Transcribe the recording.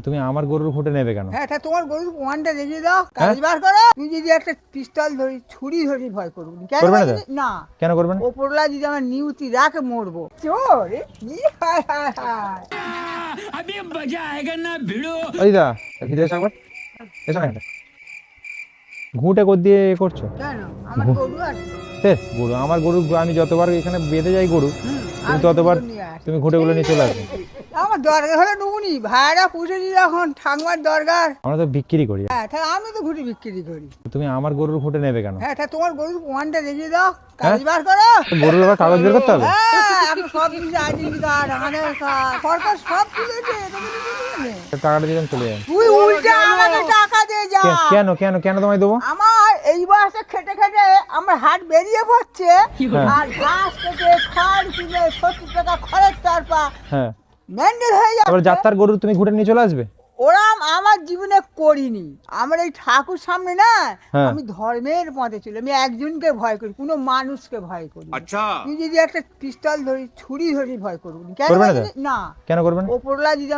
তুমি আমার গরুর খুঁটে নেবে কেন? হ্যাঁ, তা তোমার গরুর প্রমাণটা দেখিয়ে দাও, কাগজ বার করো। তুই যদি একটা পিস্তল ধরি, ছুরি ধরি, ভয় করবি কেন? করবে না তো? না। কেন করবে না? ওপরলা যদি আমার নিউতি রাখে, মরবো। চোর এ কি? হায় হায় হায়। ওই দা ভিতরে এসো একবার, এসো না। ঘুঁটে কর দিয়ে এ করছো কেন? আমার গরু আছে। গরু, আমার গরু আমি যতবার এখানে বেঁধে যাই গরু, তুমি আমি ততবার গরু নিয়ে আসি। তুমি ঘুঁটেগুলো নিয়ে চলে আসবে। আমার দরকার হলে নুবনি, ভাইরা পুষেছি যখন, ঠাকুমার দরকার। আমরা তো বিক্রি করি। হ্যাঁ, তাহলে আমি তো ঘুটি বিক্রি করি। তুমি আমার গরুর খুঁটে নেবে কেন? হ্যাঁ, তা তোমার গরুর প্রমাণটা দেখিয়ে দাও, কাগজ বার করো। তো গরুর আবার কাগজ বের করতে হবে? হ্যাঁ, এখন সব কিছু আইডেন্টি কার্ড, আধার কার্ড, সরকার সব তুলেছে, তোকে দিতে দিবে না। টাকাটা দিলাম, চলে যাবেন। তুই উল্টে আমাকে টাকা দিয়ে যা। কেন কেন কেন তোমায় দেবো? আমার এই বয়সে খেটে খেটে আমার হাট বেরিয়ে পড়ছে, আর ঘাস কেটে খড় কিনে 70 টাকা খড়ের তারপা হ্যাঁ, মেন্ডেল হয়ে তারপর যাচ্ছে। যাত্রার গরু তুমি ঘুঁটে নিয়ে চলে আসবে? ওরাম আমার জীবনে করিনি। আমার এই ঠাকুর সামনে না, হ্যাঁ। আমি ধর্মের পথে চলি। আমি একজনকে ভয় করি, কোনো মানুষকে ভয় করি। আচ্ছা। তুই যদি একটা পিস্তল ধরি, ছুরি ধরি, ভয় করবি কেন? করবে না তো? না। কেন করবে না? ওপরলা যদি